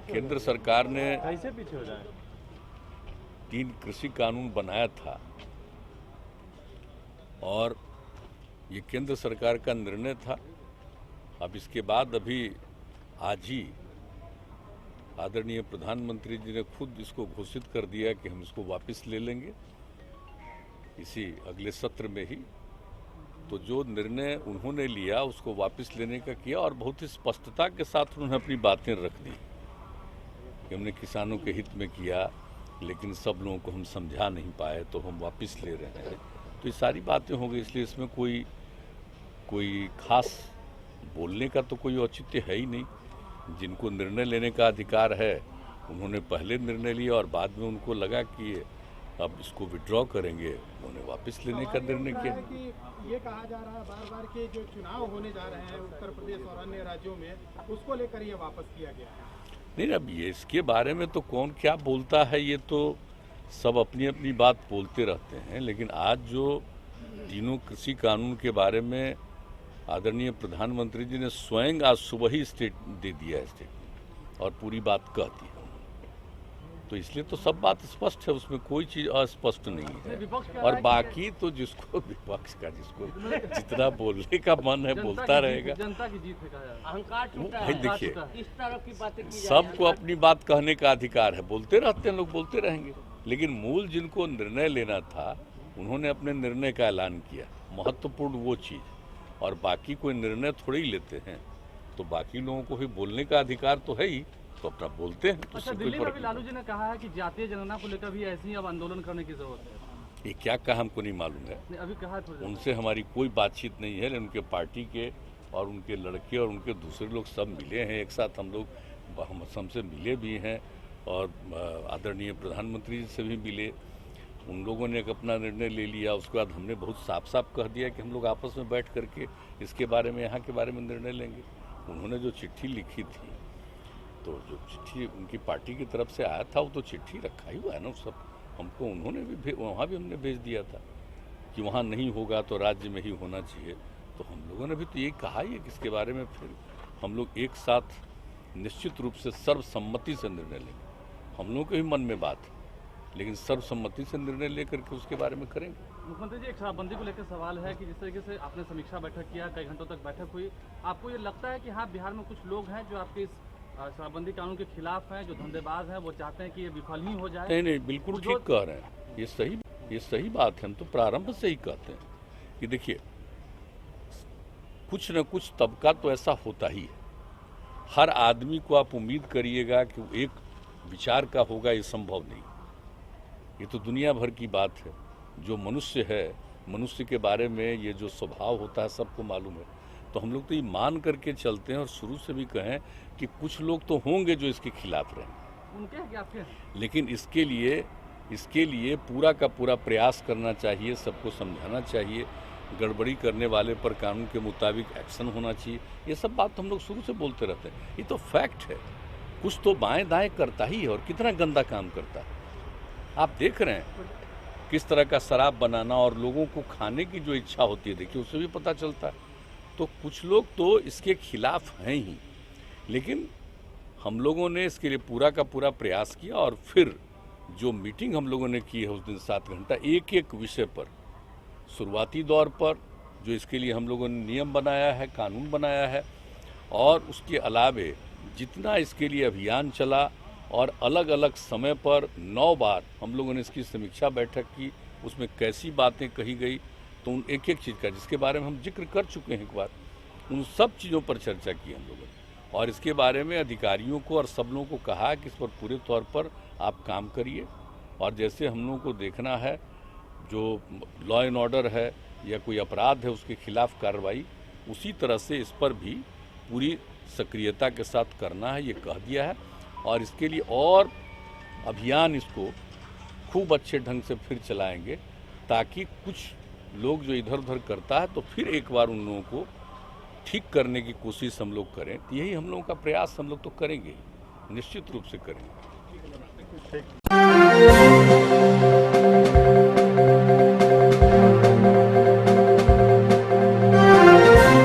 केंद्र सरकार ने कैसे पीछे हो जाए 3 कृषि कानून बनाया था और ये केंद्र सरकार का निर्णय था। अब इसके बाद अभी आज ही आदरणीय प्रधानमंत्री जी ने खुद इसको घोषित कर दिया कि हम इसको वापस ले लेंगे इसी अगले सत्र में ही। तो जो निर्णय उन्होंने लिया उसको वापस लेने का किया और बहुत ही स्पष्टता के साथ उन्होंने अपनी बातें रख दी कि हमने किसानों के हित में किया, लेकिन सब लोगों को हम समझा नहीं पाए तो हम वापस ले रहे हैं। तो ये सारी बातें हो गई, इसलिए इसमें कोई खास बोलने का तो कोई औचित्य है ही नहीं। जिनको निर्णय लेने का अधिकार है उन्होंने पहले निर्णय लिया और बाद में उनको लगा कि अब इसको विड्रॉ करेंगे, उन्होंने वापस लेने का निर्णय किया। कि ये कहा जा रहा है बार बार कि जो चुनाव होने जा रहे हैं उत्तर प्रदेश और अन्य राज्यों में, उसको लेकर ये वापस किया गया है। नहीं, अब ये इसके बारे में तो कौन क्या बोलता है, ये तो सब अपनी अपनी बात बोलते रहते हैं। लेकिन आज जो तीनों कृषि कानून के बारे में आदरणीय प्रधानमंत्री जी ने स्वयं आज सुबह ही दे दिया है स्टेटमेंट और पूरी बात कह दी है, तो इसलिए तो सब बात स्पष्ट है, उसमें कोई चीज अस्पष्ट नहीं है। और बाकी तो जिसको विपक्ष का जिसको जितना बोलने का मन है बोलता रहेगा। जनता की जीत है, अहंकार टूटा भाई है, देखिए, इस तरह की बातें की जा रही सबको अपनी बात कहने का अधिकार है, बोलते रहते हैं लोग, बोलते रहेंगे। लेकिन मूल जिनको निर्णय लेना था उन्होंने अपने निर्णय का ऐलान किया, महत्वपूर्ण वो चीज। और बाकी कोई निर्णय थोड़े ही लेते हैं, तो बाकी लोगों को भी बोलने का अधिकार तो है ही, तो अपना बोलते हैं। तो अच्छा, दिल्ली में भी लालू जी ने कहा है कि जातीय जनगणना को लेकर भी ऐसे ही अब आंदोलन करने की जरूरत है। ये क्या कहा हमको नहीं मालूम है, अभी कहा उनसे हमारी कोई बातचीत नहीं है। उनके पार्टी के और उनके लड़के और उनके दूसरे लोग सब मिले हैं एक साथ, हम लोग हमसे मिले भी हैं और आदरणीय प्रधानमंत्री जी से भी मिले। उन लोगों ने एक अपना निर्णय ले लिया, उसके बाद हमने बहुत साफ साफ कह दिया कि हम लोग आपस में बैठ करके इसके बारे में, यहाँ के बारे में निर्णय लेंगे। उन्होंने जो चिट्ठी लिखी थी, तो जो चिट्ठी उनकी पार्टी की तरफ से आया था वो तो चिट्ठी रखा ही हुआ है ना सब। हमको उन्होंने भी वहाँ भी हमने भेज दिया था कि वहाँ नहीं होगा तो राज्य में ही होना चाहिए। तो हम लोगों ने भी तो यही कहा ही है कि इसके बारे में फिर हम लोग एक साथ निश्चित रूप से सर्वसम्मति से निर्णय लेंगे। हम लोगों के भी मन में बात है, लेकिन सर्वसम्मति से निर्णय लेकर के उसके बारे में करेंगे। मुख्यमंत्री जी, एक शराबबंदी को लेकर सवाल है कि जिस तरीके से आपने समीक्षा बैठक किया, कई घंटों तक बैठक हुई, आपको ये लगता है कि हाँ बिहार में कुछ लोग हैं जो आपके इस शराबबंदी कानून के खिलाफ हैं, जो धंधेबाज हैं, वो चाहते हैं कि ये विफल ही हो जाए? नहीं, बिल्कुल ठीक कह रहे हैं, ये सही बात है। हम तो प्रारंभ से ही कहते हैं कि देखिए, कुछ न कुछ तबका तो ऐसा होता ही है। हर आदमी को आप उम्मीद करिएगा कि वो एक विचार का होगा, ये संभव नहीं। ये तो दुनिया भर की बात है। जो मनुष्य है, मनुष्य के बारे में ये जो स्वभाव होता है सबको मालूम है। तो हम लोग तो ये मान करके चलते हैं और शुरू से भी कहें कि कुछ लोग तो होंगे जो इसके खिलाफ रहेंगे, उनके हैं कि आपके हैं? लेकिन इसके लिए पूरा का पूरा प्रयास करना चाहिए, सबको समझाना चाहिए, गड़बड़ी करने वाले पर कानून के मुताबिक एक्शन होना चाहिए। ये सब बात हम लोग शुरू से बोलते रहते हैं, ये तो फैक्ट है। कुछ तो बाएं दाएं करता ही है और कितना गंदा काम करता है। आप देख रहे हैं किस तरह का शराब बनाना और लोगों को खाने की जो इच्छा होती है, देखिए उससे भी पता चलता है। तो कुछ लोग तो इसके खिलाफ हैं ही, लेकिन हम लोगों ने इसके लिए पूरा का पूरा प्रयास किया। और फिर जो मीटिंग हम लोगों ने की है उस दिन 7 घंटा एक एक विषय पर, शुरुआती दौर पर जो इसके लिए हम लोगों ने नियम बनाया है, कानून बनाया है, और उसके अलावे जितना इसके लिए अभियान चला और अलग अलग समय पर 9 बार हम लोगों ने इसकी समीक्षा बैठक की, उसमें कैसी बातें कही गई, तो उन एक एक चीज़ का जिसके बारे में हम जिक्र कर चुके हैं एक बार, उन सब चीज़ों पर चर्चा की हम लोगों ने। और इसके बारे में अधिकारियों को और सब लोगों को कहा कि इस पर पूरे तौर पर आप काम करिए। और जैसे हम लोगों को देखना है जो लॉ एंड ऑर्डर है या कोई अपराध है उसके खिलाफ कार्रवाई, उसी तरह से इस पर भी पूरी सक्रियता के साथ करना है, ये कह दिया है। और इसके लिए और अभियान इसको खूब अच्छे ढंग से फिर चलाएंगे, ताकि कुछ लोग जो इधर उधर करता है तो फिर एक बार उन लोगों को ठीक करने की कोशिश हम लोग करें। तो यही हम लोगों का प्रयास हम लोग तो करेंगे, निश्चित रूप से करेंगे।